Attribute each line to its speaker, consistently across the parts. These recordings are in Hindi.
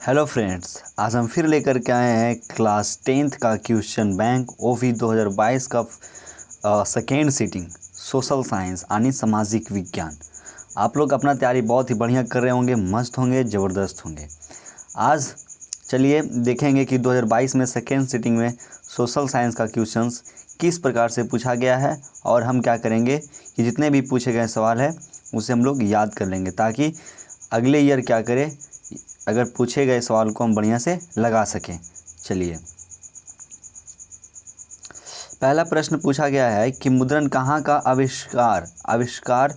Speaker 1: हेलो फ्रेंड्स, आज हम फिर लेकर के आए हैं क्लास 10th का क्वेश्चन बैंक ओवी 2022 का सेकेंड सीटिंग सोशल साइंस यानी सामाजिक विज्ञान। आप लोग अपना तैयारी बहुत ही बढ़िया कर रहे होंगे, मस्त होंगे, ज़बरदस्त होंगे। आज चलिए देखेंगे कि 2022 में सेकेंड सीटिंग में सोशल साइंस का क्वेश्चंस किस प्रकार से पूछा गया है और हम क्या करेंगे कि जितने भी पूछे गए सवाल है उसे हम लोग याद कर लेंगे ताकि अगले ईयर क्या करें, अगर पूछे गए सवाल को हम बढ़िया से लगा सकें। चलिए, पहला प्रश्न पूछा गया है कि मुद्रण कहाँ का आविष्कार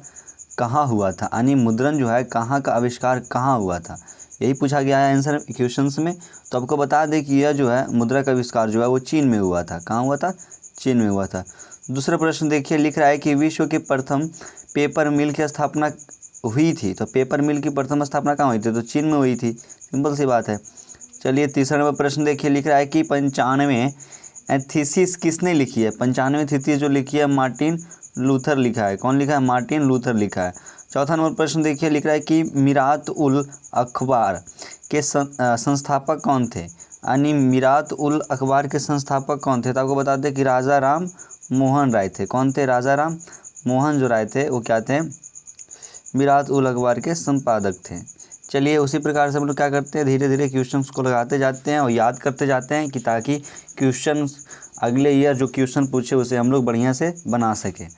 Speaker 1: कहाँ हुआ था, यानी मुद्रण जो है कहाँ का आविष्कार कहाँ हुआ था, यही पूछा गया है आंसर क्वेश्चंस में। तो आपको बता दें कि यह जो है मुद्रा का आविष्कार जो है वो चीन में हुआ था। कहाँ हुआ था? चीन में हुआ था। दूसरा प्रश्न देखिए, लिख रहा है कि विश्व के प्रथम पेपर मिल की स्थापना हुई थी। तो पेपर मिल की प्रथम स्थापना कहाँ हुई थी? तो चीन में हुई थी। सिंपल सी बात है। चलिए, तीसरा नंबर प्रश्न देखिए, लिख रहा है कि 95 थीसिस किसने लिखी है? 95 थीसिस जो लिखी है मार्टिन लूथर लिखा है। कौन लिखा है? मार्टिन लूथर लिखा है। चौथा नंबर प्रश्न देखिए, लिख रहा है कि मीरात उल अखबार के संस्थापक कौन थे? यानी मीरात उल अखबार के संस्थापक कौन थे? तो आपको बता दें कि राजा राम मोहन राय थे। कौन थे? राजा राम मोहन जो राय थे वो क्या थे? मीरात उल अखबार के संपादक थे। चलिए, उसी प्रकार से हम लोग क्या करते हैं, धीरे धीरे क्वेश्चंस को लगाते जाते हैं और याद करते जाते हैं कि ताकि क्वेश्चन अगले ईयर जो क्वेश्चन पूछे उसे हम लोग बढ़िया से बना सकें।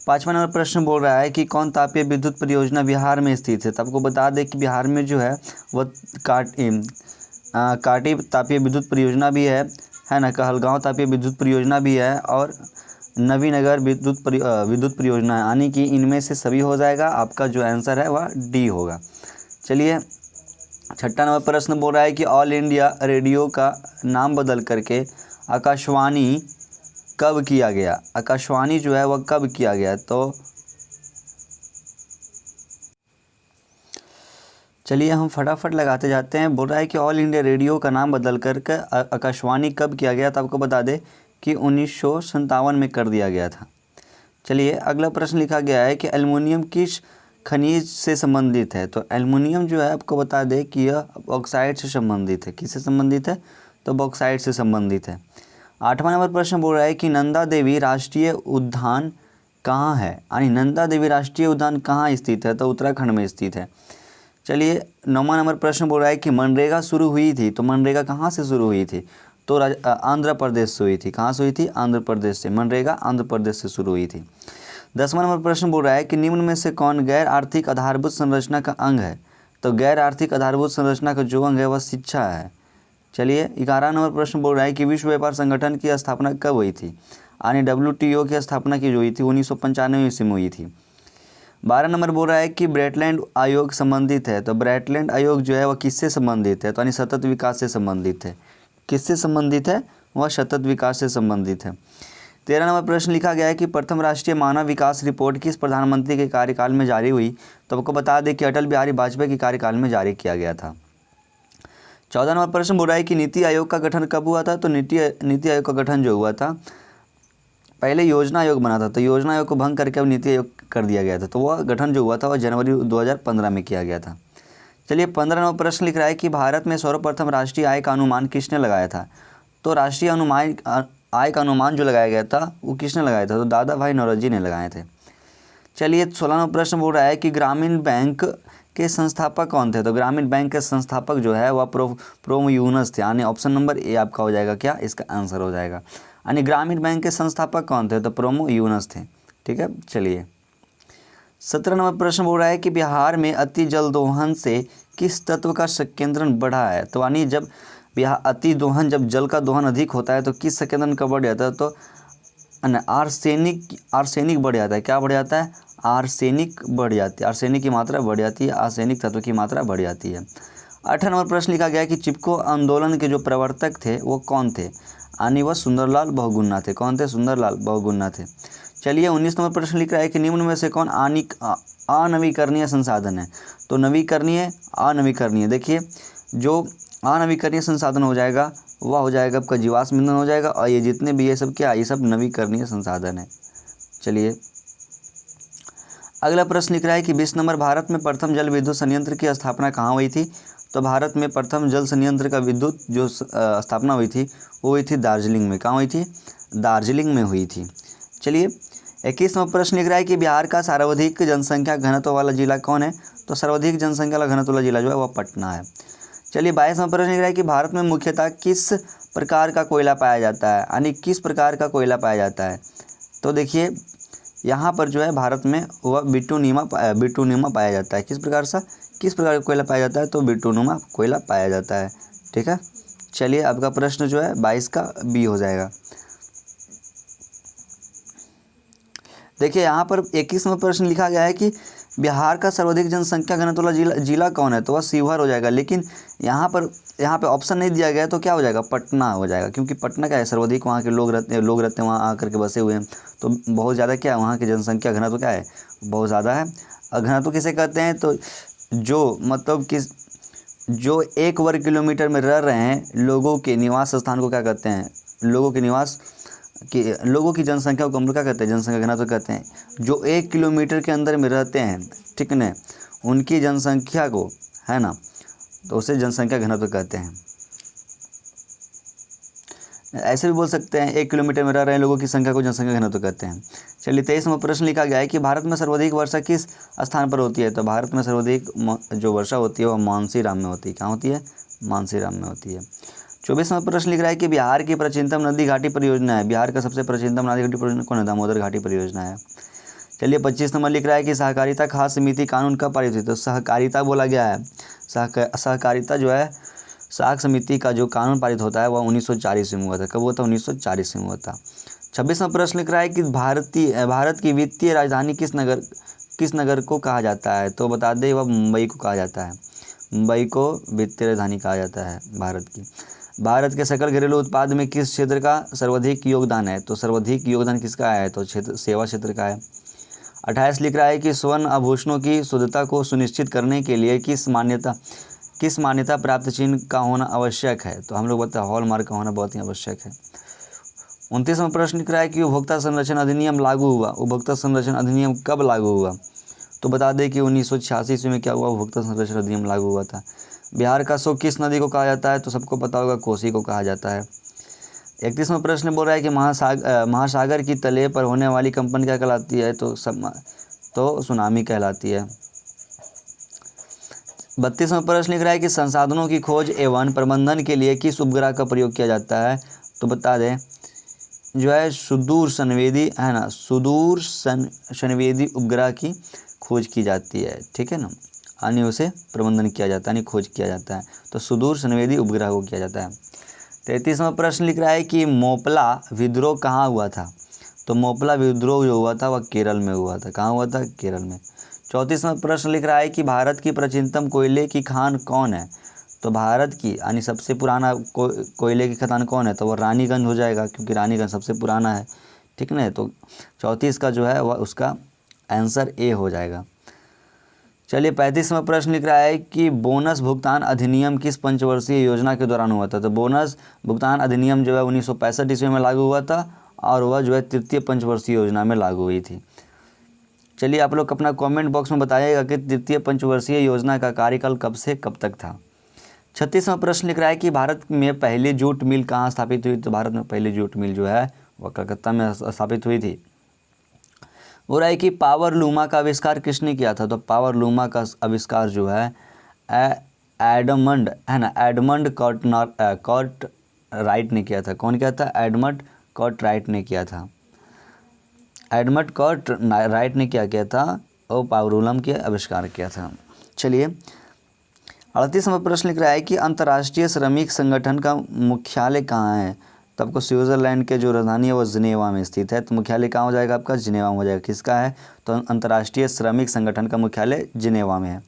Speaker 1: पाँचवा नंबर प्रश्न बोल रहा है कि कौन तापीय विद्युत परियोजना बिहार में स्थित है? तो आपको बता दें कि बिहार में जो है वह काटी तापीय विद्युत परियोजना भी है ना, कहलगांव तापीय विद्युत परियोजना भी है और नवीनगर विद्युत परियोजना है। यानी कि इनमें से सभी हो जाएगा। आपका जो आंसर है वह डी होगा। चलिए, छठा नंबर प्रश्न बोल रहा है कि ऑल इंडिया रेडियो का नाम बदल करके आकाशवाणी कब किया गया? आकाशवाणी जो है वह कब किया गया? तो चलिए हम फटाफट लगाते जाते हैं। बोल रहा है कि ऑल इंडिया रेडियो का नाम बदल करके आकाशवाणी कब किया गया? तो आपको बता दें कि 1957 में कर दिया गया था। चलिए, अगला प्रश्न लिखा गया है कि एल्युमिनियम किस खनिज से संबंधित है? तो एल्युमिनियम जो है आपको बता दें कि यह बॉक्साइट से संबंधित है। किससे संबंधित है? तो बॉक्साइट से संबंधित है। आठवां नंबर प्रश्न बोल रहा है कि नंदा देवी राष्ट्रीय उद्यान कहाँ है? यानी नंदा देवी राष्ट्रीय उद्यान कहाँ स्थित है? तो उत्तराखंड में स्थित है। चलिए, नौवां नंबर प्रश्न बोल रहा है कि मनरेगा शुरू हुई थी। तो मनरेगा कहाँ से शुरू हुई थी? तो आंध्र प्रदेश से हुई थी। कहाँ से हुई थी? आंध्र प्रदेश से। मनरेगा आंध्र प्रदेश से शुरू हुई थी। 10वां नंबर प्रश्न बोल रहा है कि निम्न में से कौन गैर आर्थिक आधारभूत संरचना का अंग है? तो गैर आर्थिक आधारभूत संरचना का जो अंग है वह शिक्षा है। चलिए, 11वां नंबर प्रश्न बोल रहा है कि विश्व व्यापार संगठन की स्थापना कब हुई थी? यानी WTO की स्थापना की जो हुई थी 1995 ईस्वी में हुई थी। 12 नंबर बोल रहा है कि ब्रेटलैंड आयोग संबंधित है। तो ब्रेटलैंड आयोग जो है वह किससे संबंधित है? तो यानी सतत विकास से संबंधित है। किससे संबंधित है? वह सतत विकास से संबंधित है। 13 नंबर प्रश्न लिखा गया है कि प्रथम राष्ट्रीय मानव विकास रिपोर्ट किस प्रधानमंत्री के कार्यकाल में जारी हुई? तो आपको बता दें कि अटल बिहारी वाजपेयी के कार्यकाल में जारी किया गया था। 14 नंबर प्रश्न बोल रहा है कि नीति आयोग का गठन कब हुआ था? तो नीति आयोग का गठन जो हुआ था, पहले योजना आयोग बना था, तो योजना आयोग को भंग करके अब नीति आयोग कर दिया गया था। तो वह गठन जो हुआ था वह जनवरी 2015 में किया गया था। चलिए, 15 नंबर प्रश्न लिख रहा है कि भारत में सर्वप्रथम राष्ट्रीय आय का अनुमान किसने लगाया था? तो राष्ट्रीय आय का अनुमान जो लगाया गया था वो किसने लगाया था? तो दादा भाई नौरोजी ने लगाए थे। चलिए, 16 नंबर प्रश्न बोल रहा है कि ग्रामीण बैंक के संस्थापक कौन थे? तो ग्रामीण बैंक के संस्थापक जो है वह प्रोमयूनस थे। यानी ऑप्शन नंबर ए आपका हो जाएगा क्या? इसका आंसर हो जाएगा। यानी ग्रामीण बैंक के संस्थापक कौन थे? तो प्रोमयूनस थे। ठीक है। चलिए, 17 नंबर प्रश्न बोल रहा है कि बिहार में अति जल दोहन से किस तत्व का संकेंद्रण बढ़ा है? तो यानी जब अति दोहन, जब जल का दोहन अधिक होता है तो किस संकेंद्रण का बढ़ जाता है? तो आर्सेनिक बढ़ जाता है। क्या बढ़ जाता है? आर्सेनिक बढ़ जाती है। आर्सेनिक की मात्रा बढ़ जाती है, आर्सेनिक तत्व की मात्रा बढ़ जाती है। 18 नंबर प्रश्न लिखा गया कि चिपको आंदोलन के जो प्रवर्तक थे वो कौन थे? यानी वह सुंदरलाल बहुगुणा थे। कौन थे? सुंदरलाल बहुगुणा थे। चलिए, 19 नंबर प्रश्न लिख रहा है कि निम्न में से कौन अनवीकरणीय संसाधन है? तो अनवीकरणीय देखिए, जो अनवीकरणीय संसाधन हो जाएगा वह हो जाएगा आपका जीवाश्म ईंधन हो जाएगा, और ये जितने भी ये सब क्या, ये सब नवीकरणीय संसाधन है। चलिए, अगला प्रश्न लिख रहा है कि 20 नंबर, भारत में प्रथम जल विद्युत संयंत्र की स्थापना कहाँ हुई थी? तो भारत में प्रथम जल संयंत्र का विद्युत जो स्थापना हुई थी वो हुई थी दार्जिलिंग में। कहाँ हुई थी? दार्जिलिंग में हुई थी। चलिए 21वां प्रश्न लिख रहा है कि बिहार का सर्वाधिक जनसंख्या घनत्व वाला जिला कौन है? तो सर्वाधिक जनसंख्या वाला घनत्व वाला जिला जो है वह पटना है। चलिए 22वां प्रश्न लिख रहा है कि भारत में मुख्यतः किस प्रकार का कोयला पाया जाता है, यानी किस प्रकार का कोयला पाया जाता है? तो देखिए यहाँ पर जो है भारत में वह बिटूनिमा पाया जाता है। किस प्रकार का कोयला पाया जाता है? तो बिटूनिमा कोयला पाया जाता है। ठीक है, चलिए आपका प्रश्न जो है 22 का बी हो जाएगा। देखिए यहाँ पर 21वां प्रश्न लिखा गया है कि बिहार का सर्वाधिक जनसंख्या घनत्व वाला जिला कौन है? तो वह शिवहर हो जाएगा। लेकिन यहाँ पे ऑप्शन नहीं दिया गया है, तो क्या हो जाएगा? पटना हो जाएगा, क्योंकि पटना क्या है, सर्वाधिक वहाँ के लोग रहते हैं वहाँ आकर के बसे हुए हैं, तो बहुत ज़्यादा क्या है वहाँ की जनसंख्या घनत्व क्या है, बहुत ज़्यादा है। और घनत्व किसे कहते हैं? तो जो मतलब कि जो 1 वर्ग किलोमीटर में रह रहे हैं लोगों के निवास स्थान को क्या कहते हैं? लोगों की जनसंख्या को हम लोग क्या कहते हैं? जनसंख्या घनत्व कहते हैं। जो 1 किलोमीटर के अंदर में रहते हैं, ठीक न, उनकी जनसंख्या को, है ना, तो उसे जनसंख्या घनत्व कहते हैं। ऐसे भी बोल सकते हैं 1 किलोमीटर में रह रहे लोगों की संख्या को जनसंख्या घनत्व कहते हैं। चलिए 23वां प्रश्न लिखा गया है कि भारत में सर्वाधिक वर्षा किस स्थान पर होती है? तो भारत में सर्वाधिक जो वर्षा होती है वह मानसीराम में होती है। कहाँ होती है? मानसीराम में होती है। 24वां प्रश्न लिख रहा है कि बिहार की प्राचीनतम नदी घाटी परियोजना है। बिहार का सबसे प्राचीनतम नदी घाटी परियोजना कौन है? दामोदर घाटी परियोजना है। चलिए 25 नंबर लिख रहा है कि सहकारिता खाद्य समिति कानून कब पारित हुई? तो सहकारिता बोला गया है, सहकारिता जो है साख समिति का जो कानून पारित होता है वह 1940 में हुआ था। कब हुआ था? 1940 में हुआ था। 26वां प्रश्न लिख रहा है कि भारत की वित्तीय राजधानी किस नगर को कहा जाता है? तो बता दें वह मुंबई को कहा जाता है। मुंबई को वित्तीय राजधानी कहा जाता है भारत की। भारत के सकल घरेलू उत्पाद में किस क्षेत्र का सर्वाधिक योगदान है? तो सर्वाधिक योगदान किसका है? तो सेवा क्षेत्र का है। 28 लिख रहा है कि स्वर्ण आभूषणों की शुद्धता को सुनिश्चित करने के लिए किस मान्यता प्राप्त चिन्ह का होना आवश्यक है? तो हम लोग बताते हैं हॉलमार्क का होना बहुत ही आवश्यक है। 29वां प्रश्न लिख रहा है कि उपभोक्ता संरक्षण अधिनियम लागू हुआ। उपभोक्ता संरक्षण अधिनियम कब लागू हुआ? तो बता दें कि 1986 ईस्वी में क्या हुआ? उपभोक्ता संरक्षण अधिनियम लागू हुआ था। बिहार का सो किस नदी को कहा जाता है? तो सबको पता होगा कोसी को कहा जाता है। 31वां प्रश्न बोल रहा है कि महासागर की तले पर होने वाली कंपन क्या कहलाती है? तो सुनामी कहलाती है। 32वां प्रश्न लिख रहा है कि संसाधनों की खोज एवं प्रबंधन के लिए किस उपग्रह का प्रयोग किया जाता है? तो बता दें जो है सुदूर संवेदी उपग्रह की खोज की जाती है। ठीक है ना, यानी उसे प्रबंधन किया जाता है, यानी खोज किया जाता है, तो सुदूर संवेदी उपग्रह को किया जाता है। 33वां प्रश्न लिख रहा है कि मोपला विद्रोह कहाँ हुआ था? तो मोपला विद्रोह जो हुआ था वह केरल में हुआ था। कहाँ हुआ था? केरल में। 34वां प्रश्न लिख रहा है कि भारत की प्राचीनतम कोयले की खान कौन है? तो भारत की यानी सबसे पुराना कोयले की खदान कौन है? तो वह रानीगंज हो जाएगा, क्योंकि रानीगंज सबसे पुराना है। ठीक ना, तो 34 का जो है वह उसका आंसर ए हो जाएगा। चलिए 35वां प्रश्न लिख रहा है कि बोनस भुगतान अधिनियम किस पंचवर्षीय योजना के दौरान हुआ था? तो बोनस भुगतान अधिनियम जो है 1965 ईस्वी में लागू हुआ था और वह जो है तृतीय पंचवर्षीय योजना में लागू हुई थी। चलिए आप लोग अपना कमेंट बॉक्स में बताइएगा कि तृतीय पंचवर्षीय योजना का कार्यकाल कब से कब तक था। 36वां प्रश्न लिख रहा है कि भारत में पहली जूट मिल कहाँ स्थापित हुई? तो भारत में पहली जूट मिल जो है वह कलकत्ता में स्थापित हुई थी। हो रहा है कि पावर लूमा का आविष्कार किसने किया था? तो पावर लूमा का आविष्कार जो है एडमंड कार्टराइट ने किया था। कौन किया था? एडमंड कार्टराइट ने किया था। एडमंड कार्टराइट ने क्या किया था? और पावर लूमा के आविष्कार किया था। चलिए 38वां प्रश्न लिख रहा है कि अंतर्राष्ट्रीय श्रमिक संगठन का मुख्यालय कहाँ है? तो आपको स्विट्जरलैंड के जो राजधानी है वो जिनेवा में स्थित है, तो मुख्यालय कहाँ हो जाएगा आपका? जिनेवा में हो जाएगा। किसका है? तो अंतर्राष्ट्रीय श्रमिक संगठन का मुख्यालय जिनेवा में है।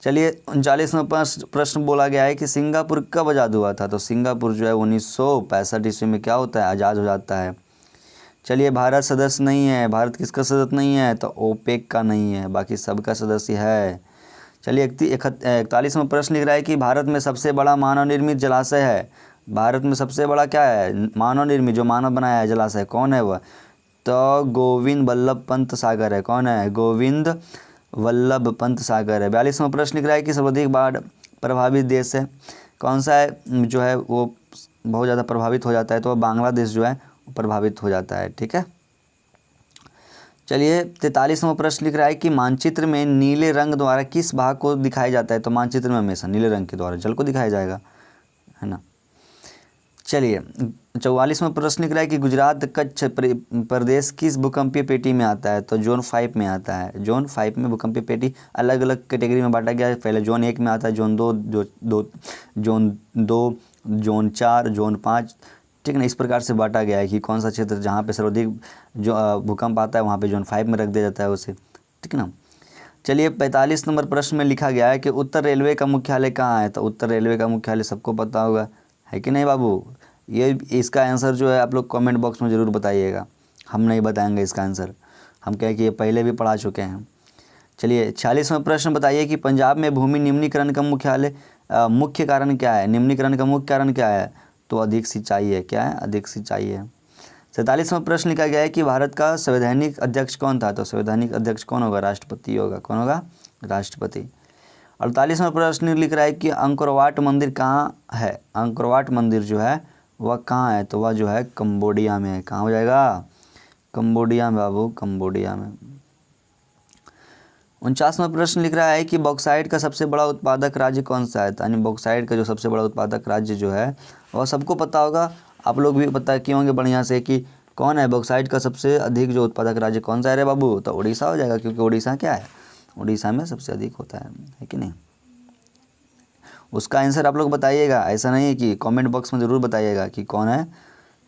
Speaker 1: चलिए 39वां प्रश्न बोला गया है कि सिंगापुर कब आज़ाद हुआ था? तो सिंगापुर जो है 1965 ईस्वी में क्या होता है? आज़ाद हो जाता है। चलिए भारत सदस्य नहीं है। भारत किसका सदस्य नहीं है? तो ओपेक का नहीं है, बाकी सबका सदस्य है। चलिए 41वां प्रश्न लिख रहा है कि भारत में सबसे बड़ा मानव निर्मित जलाशय है। भारत में सबसे बड़ा क्या है? मानव निर्मित, जो मानव बनाया है जलाशय, कौन है वह? तो गोविंद वल्लभ पंत सागर है। कौन है? गोविंद वल्लभ पंत सागर है। 42वां प्रश्न लिख रहा है कि सर्वाधिक बाढ़ प्रभावित देश है, कौन सा है जो है वो बहुत ज़्यादा प्रभावित हो जाता है, तो बांग्लादेश जो है प्रभावित हो जाता है। ठीक है, चलिए 43वां प्रश्न लिख रहा है कि मानचित्र में नीले रंग द्वारा किस भाग को दिखाया जाता है, तो मानचित्र में हमेशा नीले रंग के द्वारा जल को दिखाया जाएगा, है ना। चलिए 44वां प्रश्न लिख रहा है कि गुजरात कच्छ प्रदेश किस भूकंपीय पेटी में आता है, तो जोन 5 में आता है। जोन 5 में भूकंपीय पेटी अलग अलग कैटेगरी में बांटा गया है। पहले जोन 1 में आता है, जोन 2, जोन 4, जोन 5, ठीक ना। इस प्रकार से बांटा गया है कि कौन सा क्षेत्र जहाँ पे सर्वाधिक जो भूकंप आता है वहाँ पे जोन 5 में रख दिया जाता है उसे, ठीक ना। चलिए 45 नंबर प्रश्न में लिखा गया है कि उत्तर रेलवे का मुख्यालय कहाँ है, तो उत्तर रेलवे का मुख्यालय सबको पता होगा, है कि नहीं बाबू। ये इसका आंसर जो है आप लोग कमेंट बॉक्स में ज़रूर बताइएगा, हम नहीं बताएंगे इसका आंसर, हम कहें कि ये पहले भी पढ़ा चुके हैं। चलिए 46वां प्रश्न बताइए कि पंजाब में भूमि निम्नीकरण का मुख्य कारण क्या है। निम्नीकरण का मुख्य कारण क्या है, तो अधिक सिंचाई है। क्या है, अधिक सिंचाई है। 47वां प्रश्न लिखा गया है कि भारत का संवैधानिक अध्यक्ष कौन था, तो संवैधानिक अध्यक्ष कौन होगा, राष्ट्रपति होगा। कौन होगा, राष्ट्रपति। 48वां प्रश्न लिख रहा है कि अंकोरवाट मंदिर कहाँ है। अंकोरवाट मंदिर जो है वह कहाँ है, तो वह जो है कंबोडिया में है। कहाँ हो जाएगा, कंबोडिया में बाबू, कंबोडिया में। 49वां प्रश्न लिख रहा है कि बॉक्साइट का सबसे बड़ा उत्पादक राज्य कौन सा है, यानी बॉक्साइट का जो सबसे बड़ा उत्पादक राज्य जो है वह सबको पता होगा, आप लोग भी पता किए होंगे बढ़िया से कि कौन है बॉक्साइट का सबसे अधिक जो उत्पादक राज्य कौन सा है रे बाबू, तो उड़ीसा हो जाएगा, क्योंकि उड़ीसा क्या है, उड़ीसा में सबसे अधिक होता है कि नहीं। उसका आंसर आप लोग बताइएगा, ऐसा नहीं है कि कमेंट बॉक्स में ज़रूर बताइएगा कि कौन है,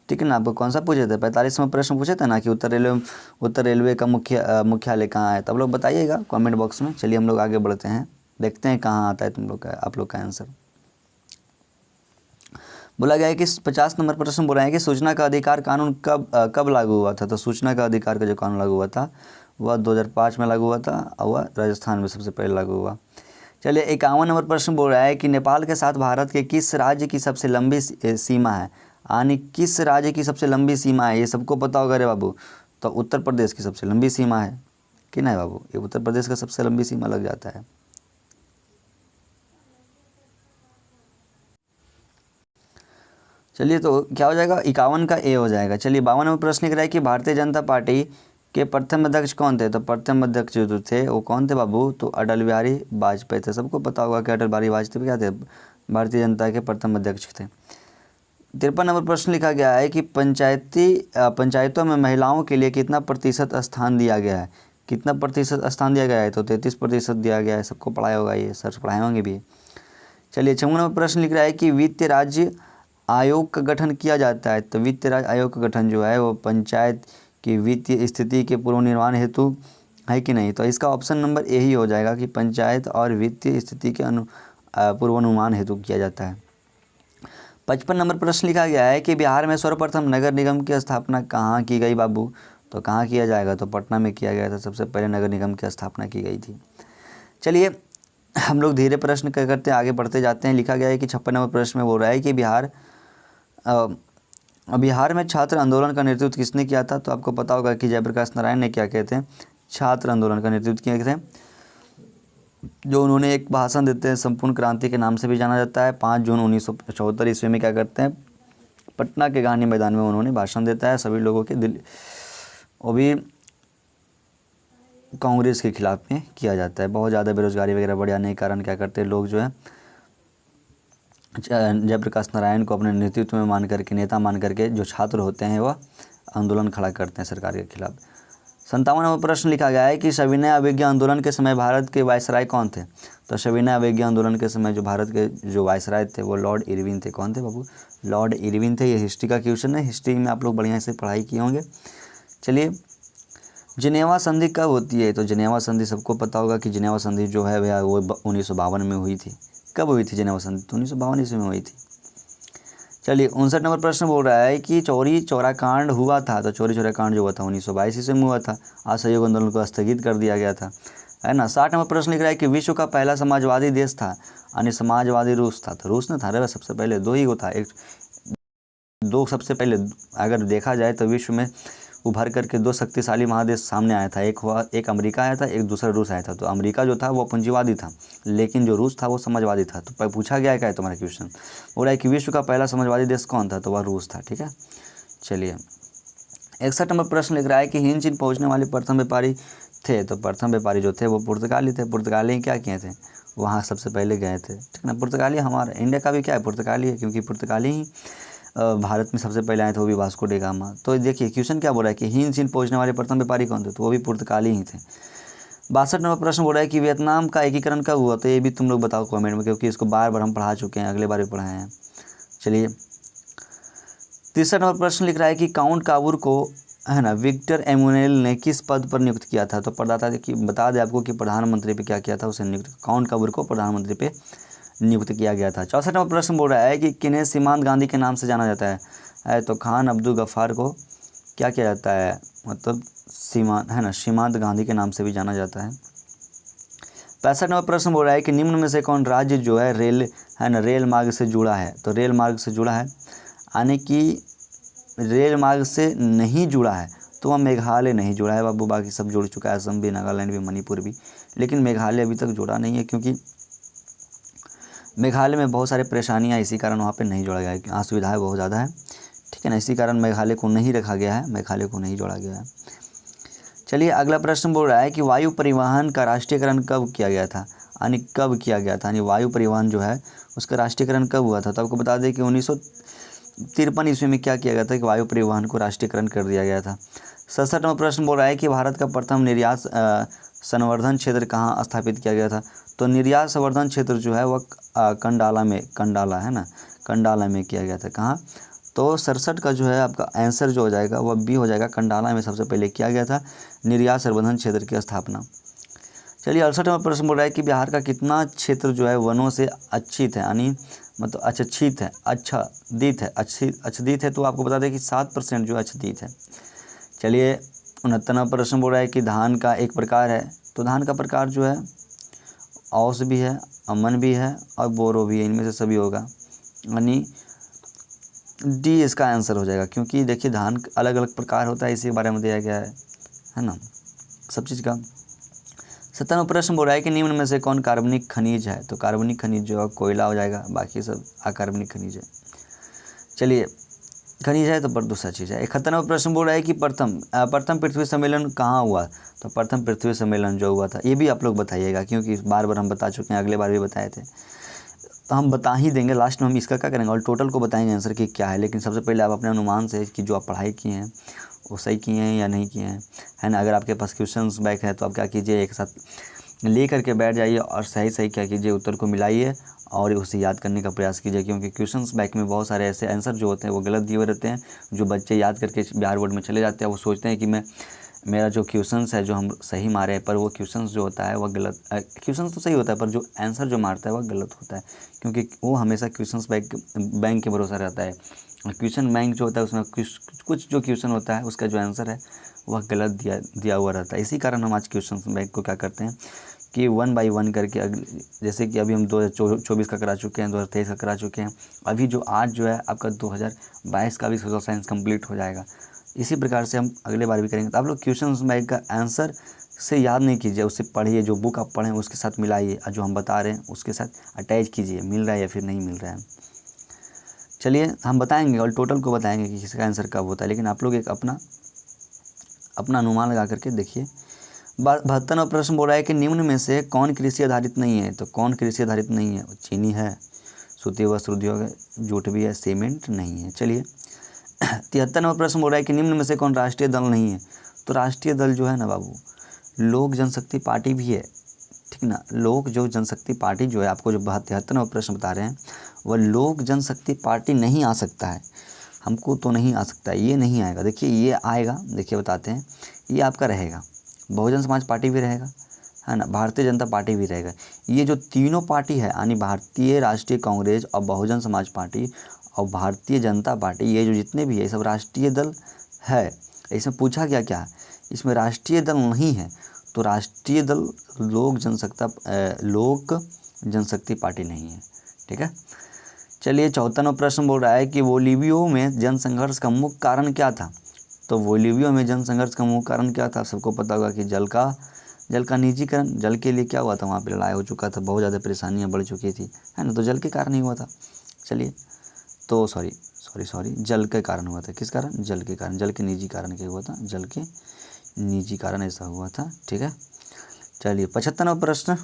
Speaker 1: ठीक है ना। आपको कौन सा पूछे थे, 45वां प्रश्न पूछे थे ना कि उत्तर रेलवे का मुख्यालय कहाँ है, तो आप लोग बताइएगा कमेंट बॉक्स में। चलिए हम लोग आगे बढ़ते हैं, देखते हैं कहाँ आता है तुम लोग का, आप लोग का आंसर। बोला गया है कि 50 नंबर प्रश्न बोला है कि सूचना का अधिकार कानून कब लागू हुआ था, तो सूचना का अधिकार का जो कानून लागू हुआ था वह 2005 में लागू हुआ था और वह राजस्थान में सबसे पहले लागू हुआ। चलिए 51 नंबर प्रश्न बोल रहा है कि नेपाल के साथ भारत के किस राज्य की सबसे लंबी सीमा है, यानी किस राज्य की सबसे लंबी सीमा है, ये सबको पता होगा रे बाबू, तो उत्तर प्रदेश की सबसे लंबी सीमा है कि नहीं बाबू, ये उत्तर प्रदेश का सबसे लंबी सीमा लग जाता है। चलिए तो क्या हो जाएगा, 51 का ए हो जाएगा। चलिए 52 नंबर प्रश्न लिख रहा है कि भारतीय जनता पार्टी के प्रथम अध्यक्ष कौन थे, तो प्रथम अध्यक्ष जो थे वो कौन थे बाबू, तो अटल बिहारी वाजपेयी थे। सबको पता होगा कि अटल बिहारी वाजपेयी क्या थे, भारतीय जनता के प्रथम अध्यक्ष थे। 53 नंबर प्रश्न लिखा गया है कि पंचायतों में महिलाओं के लिए कितना प्रतिशत स्थान दिया गया है, कितना प्रतिशत स्थान दिया गया है, तो 33% दिया गया है। सबको पढ़ाया होगा, ये सर पढ़ाए होंगे भी। चलिए 56 नंबर प्रश्न लिख रहा है कि वित्तीय राज्य आयोग का गठन किया जाता है, तो वित्तीय राज्य आयोग का गठन जो है वो पंचायत की वित्तीय स्थिति के पूर्व निर्माण हेतु है कि नहीं, तो इसका ऑप्शन नंबर ए ही हो जाएगा कि पंचायत और वित्तीय स्थिति के पूर्वानुमान हेतु किया जाता है। 55 नंबर प्रश्न लिखा गया है कि बिहार में सर्वप्रथम नगर निगम की स्थापना कहाँ की गई बाबू, तो कहाँ किया जाएगा, तो पटना में किया गया था, सबसे पहले नगर निगम की स्थापना की गई थी। चलिए हम लोग धीरे प्रश्न करते आगे बढ़ते जाते हैं। लिखा गया है कि 56 नंबर प्रश्न में बोल रहा है कि बिहार में छात्र आंदोलन का नेतृत्व किसने किया था, तो आपको पता होगा कि जयप्रकाश नारायण ने क्या कहते हैं, छात्र आंदोलन का नेतृत्व किए थे, जो उन्होंने एक भाषण देते हैं संपूर्ण क्रांति के नाम से भी जाना जाता है। 5 जून 1974 ईस्वी में क्या करते हैं, पटना के गांधी मैदान में उन्होंने भाषण देता है सभी लोगों के दिल, वो भी कांग्रेस के खिलाफ में किया जाता है। बहुत ज़्यादा बेरोजगारी वगैरह बढ़ जाने के कारण क्या करते हैं लोग जो है जयप्रकाश नारायण को अपने नेतृत्व में मान करके, नेता मान करके जो छात्र होते हैं वह आंदोलन खड़ा करते हैं सरकार के खिलाफ। 57 नंबर प्रश्न लिखा गया है कि सविनय अवज्ञा आंदोलन के समय भारत के वायसराय कौन थे, तो सविनय अवज्ञा आंदोलन के समय जो भारत के जो वायसराय थे वो लॉर्ड इरविन थे। कौन थे बाबू, लॉर्ड इरविन थे। ये हिस्ट्री का क्वेश्चन है, हिस्ट्री में आप लोग बढ़िया से पढ़ाई किए होंगे। चलिए जिनेवा संधि कब होती है, तो जिनेवा संधि सबको पता होगा कि जिनेवा संधि जो है वह वो 1952 में हुई थी। कब हुई थी जिनेवा संधि, तो 1952 ईस्वी में हुई थी। चलिए 59 नंबर प्रश्न बोल रहा है कि चौरी चौरा कांड हुआ था, तो चौरी चौरा कांड जो हुआ था 1922 ईस्वी में हुआ था। असहयोग आंदोलन को स्थगित कर दिया गया था, है ना। 60 नंबर प्रश्न लिख रहा है कि विश्व का पहला समाजवादी देश था, यानी समाजवादी रूस था, तो रूस ने था। सबसे पहले 2 ही था, एक 2 सबसे पहले अगर देखा जाए तो विश्व में उभर करके दो शक्तिशाली महादेश सामने आया था, एक अमेरिका आया था, एक दूसरा रूस आया था। तो अमेरिका जो था वो पूंजीवादी था, लेकिन जो रूस था वो समाजवादी था। तो पूछा गया है क्या है तुम्हारा क्वेश्चन, बोल रहा है कि विश्व का पहला समाजवादी देश कौन था, तो वह रूस था। ठीक है, चलिए 61 नंबर प्रश्न लिख रहा है कि हिंद चीन पहुँचने वाले प्रथम व्यापारी थे। तो प्रथम व्यापारी जो थे वो पुर्तगाली थे। पुर्तगाली क्या किए थे, वहाँ सबसे पहले गए थे। ठीक ना, पुर्तगाली हमारा इंडिया का भी क्या है, पुर्तगाली है, क्योंकि पुर्तगाली ही भारत में सबसे पहले आए थे, वो भी वास्को डे गामा। तो देखिए क्वेश्चन क्या बोल रहा है कि हिंद चीन पहुँचने वाले प्रथम व्यापारी कौन थे, तो वो भी पुर्तगाली ही थे। 62 नंबर प्रश्न बोल रहा है कि वियतनाम का एकीकरण कब हुआ, तो ये भी तुम लोग बताओ कमेंट में, क्योंकि इसको बार बार हम पढ़ा चुके हैं, अगले बार भी पढ़ाए हैं। चलिए 63 नंबर प्रश्न लिख रहा है कि काउंट काबूर को है ना विक्टर एमुनेल ने किस पद पर नियुक्त किया था। तो प्रदाता कि बता दें आपको कि प्रधानमंत्री पे क्या किया था, उसे नियुक्त, काउंट काबूर को प्रधानमंत्री पे नियुक्त किया गया था। 64 नंबर प्रश्न बोल रहा है कि किन्हें सीमांत गांधी के नाम से जाना जाता है। तो खान अब्दुल गफ्फार को क्या किया जाता है, मतलब सीमांत गांधी के नाम से भी जाना जाता है। 65 नंबर प्रश्न बोल रहा है कि निम्न में से कौन राज्य जो है रेल मार्ग से जुड़ा है। तो रेल मार्ग से जुड़ा है, यानी कि रेल मार्ग से नहीं जुड़ा है तो वह मेघालय नहीं जुड़ा है बाबू, बाकी सब जुड़ चुका है, असम भी, नागालैंड भी, मणिपुर भी, लेकिन मेघालय अभी तक जुड़ा नहीं है, क्योंकि मेघालय में बहुत सारे परेशानियां, इसी कारण वहाँ पे नहीं जोड़ा गया है, असुविधाएं बहुत ज़्यादा है। ठीक है ना, इसी कारण मेघालय को नहीं रखा गया है, मेघालय को नहीं जोड़ा गया है। चलिए अगला प्रश्न बोल रहा है कि वायु परिवहन का राष्ट्रीयकरण कब किया गया था, यानी कब किया गया था, यानी वायु परिवहन जो है उसका राष्ट्रीयकरण कब हुआ था। तो आपको बता दें कि 1953 ईस्वी में क्या किया गया था कि वायु परिवहन को राष्ट्रीयकरण कर दिया गया था। 67 नंबर प्रश्न बोल रहा है कि भारत का प्रथम निर्यात संवर्धन क्षेत्र कहाँ स्थापित किया गया था। तो निर्यात संवर्धन क्षेत्र जो है वह कंडाला में किया गया था। कहाँ, तो 67 का जो है आपका आंसर जो हो जाएगा वह बी हो जाएगा, कंडाला में सबसे पहले किया गया था निर्यात संवर्धन क्षेत्र की स्थापना। चलिए 68 नंबर प्रश्न बोल रहा है कि बिहार का कितना क्षेत्र जो है वनों से आच्छादित है, यानी मतलब आच्छादित है। तो आपको बता दें कि 7% जो आच्छादित है। चलिए 69 नंबर प्रश्न बोल रहा है कि धान का एक प्रकार है। तो धान का प्रकार जो है औस भी है, अमन भी है और बोरो भी है, इनमें से सभी होगा, यानी डी इसका आंसर हो जाएगा, क्योंकि देखिए धान अलग अलग प्रकार होता है, इसी के बारे में दिया गया है ना सब चीज़ का। 70 प्रश्न बोल रहा है कि निम्न में से कौन कार्बनिक खनिज है। तो कार्बनिक खनिज जो है कोयला हो जाएगा, बाकी सब अकार्बनिक खनिज है। चलिए खनिज है तो पर दूसरा चीज़ है। 71 प्रश्न बोल रहा है कि प्रथम पृथ्वी सम्मेलन कहाँ हुआ। तो प्रथम पृथ्वी सम्मेलन जो हुआ था, ये भी आप लोग बताइएगा, क्योंकि बार बार हम बता चुके हैं, अगले बार भी बताए थे, तो हम बता ही देंगे, लास्ट में हम इसका क्या करेंगे और टोटल को बताएंगे आंसर कि क्या है। लेकिन सबसे पहले आप अपने अनुमान से कि जो आप पढ़ाई किए हैं वो सही किए हैं या नहीं किए हैं, है ना। अगर आपके पास क्वेश्चंस बैंक है तो आप क्या कीजिए, एक साथ ले करके बैठ जाइए और सही क्या कीजिए, उत्तर को मिलाइए और उसे याद करने का प्रयास कीजिए, क्योंकि क्वेश्चंस बैंक में बहुत सारे ऐसे आंसर जो होते हैं वो गलत दिए हुए रहते हैं। जो बच्चे याद करके बिहार बोर्ड में चले जाते हैं वो सोचते हैं कि मेरा जो क्वेश्चंस है जो हम सही मारे हैं, पर वो क्वेश्चंस जो होता है वह गलत, क्वेश्चंस तो सही होता है पर जो आंसर जो मारता है वह गलत होता है, क्योंकि वो हमेशा क्वेश्चंस बैंक के भरोसा रहता है। और क्वेश्चन बैंक जो होता है उसमें कुछ जो क्वेश्चन होता है उसका जो आंसर है वह गलत दिया हुआ रहता है। इसी कारण हम आज क्वेश्चन बैंक को क्या करते हैं कि 1 बाय 1 करके, जैसे कि अभी हम 2024 का करा चुके हैं, 2023 का करा चुके हैं, अभी जो आज जो है आपका 2022 का भी सोशल साइंस कंप्लीट हो जाएगा। इसी प्रकार से हम अगले बार भी करेंगे। तो आप लोग क्वेश्चन बैंक का आंसर से याद नहीं कीजिए, उससे पढ़िए, जो बुक आप पढ़ें उसके साथ मिलाइए और जो हम बता रहे हैं उसके साथ अटैच कीजिए, मिल रहा है या फिर नहीं मिल रहा है। चलिए हम बताएंगे और टोटल को बताएंगे कि किसका आंसर कब होता है, लेकिन आप लोग एक अपना अनुमान लगा करके देखिए। 72वां प्रश्न बोल रहा है कि निम्न में से कौन कृषि आधारित नहीं है। तो कौन कृषि आधारित नहीं है, चीनी है, सूती वस्त्र उद्योग है, जूट भी है, सीमेंट नहीं है। चलिए 73वां प्रश्न बोल रहा है कि निम्न में से कौन राष्ट्रीय दल नहीं है। तो राष्ट्रीय दल जो है ना बाबू, लोक जनशक्ति पार्टी भी है, ठीक ना। लोक जो जनशक्ति पार्टी जो है, आपको जो 73वां प्रश्न बता रहे हैं वह लोक जनशक्ति पार्टी नहीं आ सकता है, हमको तो नहीं आ सकता, ये नहीं आएगा। देखिए ये आएगा, देखिए बताते हैं, ये आपका रहेगा, बहुजन समाज पार्टी भी रहेगा, है ना, भारतीय जनता पार्टी भी रहेगा। ये जो तीनों पार्टी है, यानी भारतीय राष्ट्रीय कांग्रेस और बहुजन समाज पार्टी और भारतीय जनता पार्टी, ये जो जितने भी है ये सब राष्ट्रीय दल है। इसमें पूछा गया क्या है, इसमें राष्ट्रीय दल नहीं है, तो राष्ट्रीय दल लोक जनशक्ति पार्टी नहीं है, ठीक है। चलिए 54वां प्रश्न बोल रहा है कि बोलिविया में जनसंघर्ष का मुख्य कारण क्या था। तो बोलिविया में जन संघर्ष का मुख्य कारण क्या था? सबको पता होगा कि जल का निजीकरण। जल के लिए क्या हुआ था? वहाँ पे लड़ाई हो चुका था, बहुत ज़्यादा परेशानियाँ बढ़ चुकी थी, है ना, तो जल के कारण ही हुआ था। चलिए, तो सॉरी जल के कारण हुआ था। किस कारण? जल के कारण। जल के निजी कारण क्या हुआ था? जल के निजी कारण ऐसा हुआ था, ठीक है। चलिए 75वां प्रश्न,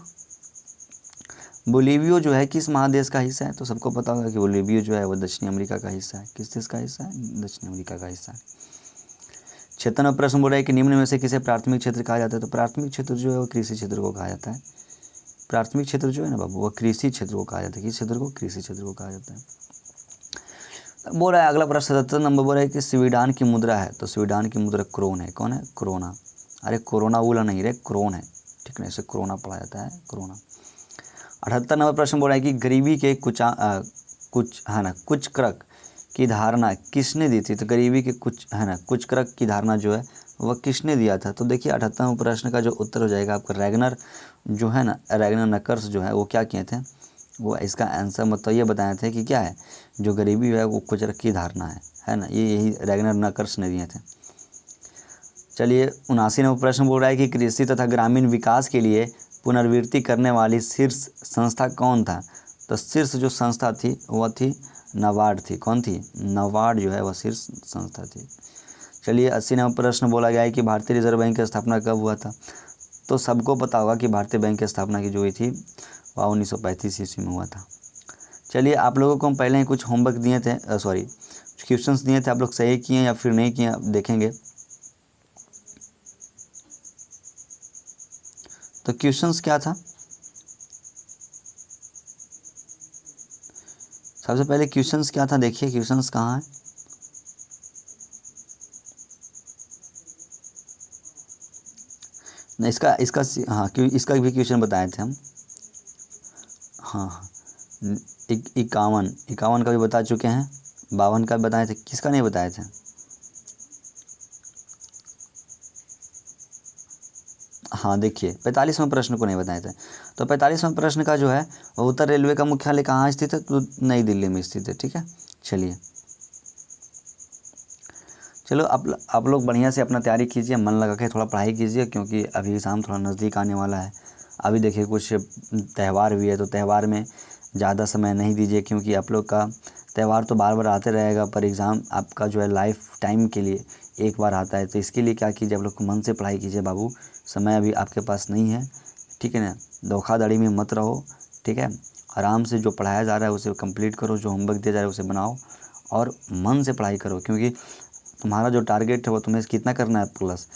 Speaker 1: बोलिविया जो है किस महादेश का हिस्सा है? तो सबको पता होगा कि बोलिविया जो है वो दक्षिणी अमेरिका का हिस्सा है। किस देश का हिस्सा है? दक्षिण अमेरिका का हिस्सा है। 76वां प्रश्न बोल रहा है कि निम्न में से किसे प्राथमिक क्षेत्र कहा जाता है? तो प्राथमिक क्षेत्र जो है वो कृषि क्षेत्र को कहा जाता है। प्राथमिक क्षेत्र जो है ना बाबू, वो कृषि क्षेत्र को कहा जाता है। किस क्षेत्र को? कृषि क्षेत्र को कहा जाता है। बोल रहा है अगला प्रश्न 77 नंबर बोल रहा है कि स्वीडन की मुद्रा है। तो स्वीडन की मुद्रा क्रोन है। कौन है? क्रोना। अरे कोरोना वाला नहीं रे, क्रोन है, ठीक है, इसे क्रोना पढ़ा जाता है, क्रोना। 78 नंबर प्रश्न बोल रहा है कि गरीबी के कुछ क्रक की धारणा किसने दी थी? तो गरीबी के कुछ क्रक की धारणा जो है वह किसने दिया था? तो देखिए 78वें प्रश्न का जो उत्तर हो जाएगा आपका रैगनर जो है ना, रैगनर नकर्स जो है वो क्या किए थे? वो इसका आंसर मतलब ये बताए थे कि क्या है, जो गरीबी है वो कुछ क्रक की धारणा है ना, ये यही रैगनर नकर्स ने दिए थे। चलिए 79 नंबर प्रश्न बोल रहा है कि कृषि तथा ग्रामीण विकास के लिए पुनर्वृत्ति करने वाली शीर्ष संस्था कौन था? तो शीर्ष जो संस्था थी वह थी नाबार्ड थी। कौन थी? नाबार्ड जो है वह शीर्ष संस्था थी। चलिए 80 नंबर प्रश्न बोला गया है कि भारतीय रिजर्व बैंक की स्थापना कब हुआ था? तो सबको पता होगा कि भारतीय बैंक की स्थापना की जो हुई थी वह 1935 ईस्वी में हुआ था। चलिए आप लोगों को हम पहले ही कुछ होमवर्क दिए थे, क्वेश्चंस दिए थे, आप लोग सही किए या फिर नहीं किए देखेंगे। तो क्वेश्चंस क्या था? सबसे पहले क्वेश्चंस क्या था? देखिए क्वेश्चंस कहाँ है? नहीं, इसका हाँ, क्यों इसका भी क्वेश्चन बताए थे हम। हाँ, 51 का भी बता चुके हैं, 52 का भी बताए थे। किसका नहीं बताए थे? हाँ देखिए 45वें प्रश्न को नहीं बताए थे। तो 45वें प्रश्न का जो है वो उत्तर रेलवे का मुख्यालय कहाँ स्थित है? तो नई दिल्ली में स्थित है, ठीक है। चलिए, चलो आप लोग बढ़िया से अपना तैयारी कीजिए, मन लगा के थोड़ा पढ़ाई कीजिए, क्योंकि अभी एग्ज़ाम थोड़ा नज़दीक आने वाला है। अभी देखिए कुछ त्यौहार भी है, तो त्यौहार में ज़्यादा समय नहीं दीजिए, क्योंकि आप लोग का त्यौहार तो बार बार आते रहेगा, पर एग्ज़ाम आपका जो है लाइफ टाइम के लिए एक बार आता है। तो इसके लिए क्या कीजिए, आप लोग को मन से पढ़ाई कीजिए बाबू, समय अभी आपके पास नहीं है, ठीक है ना। धोखाधड़ी में मत रहो, ठीक है। आराम से जो पढ़ाया जा रहा है उसे कंप्लीट करो, जो होमवर्क दिया जा रहा है उसे बनाओ और मन से पढ़ाई करो, क्योंकि तुम्हारा जो टारगेट है वो तुम्हें कितना करना है प्लस,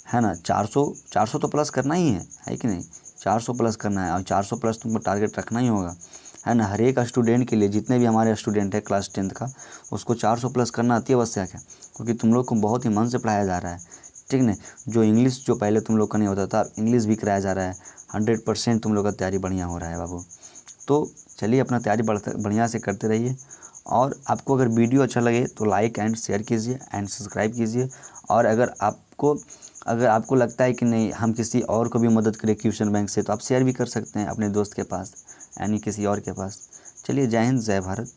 Speaker 1: है ना। 400 तो प्लस करना ही है कि नहीं? 400 प्लस करना है, और 400 प्लस तुमको टारगेट रखना ही होगा, है ना। हर एक स्टूडेंट के लिए, जितने भी हमारे स्टूडेंट है क्लास 10th का, उसको 400 प्लस करना अति आवश्यक है, क्योंकि तुम लोग को बहुत ही मन से पढ़ाया जा रहा है, ठीक है। जो इंग्लिश जो पहले तुम लोग का नहीं होता था, इंग्लिश भी कराया जा रहा है। 100% तुम लोग का तैयारी बढ़िया हो रहा है बाबू। तो चलिए अपना तैयारी बढ़िया से करते रहिए, और आपको अगर वीडियो अच्छा लगे तो लाइक एंड शेयर कीजिए एंड सब्सक्राइब कीजिए। और अगर आपको लगता है कि नहीं हम किसी और को भी मदद करें क्वेश्चन बैंक से, तो आप शेयर भी कर सकते हैं अपने दोस्त के पास, यानी किसी और के पास। चलिए, जय हिंद, जय भारत।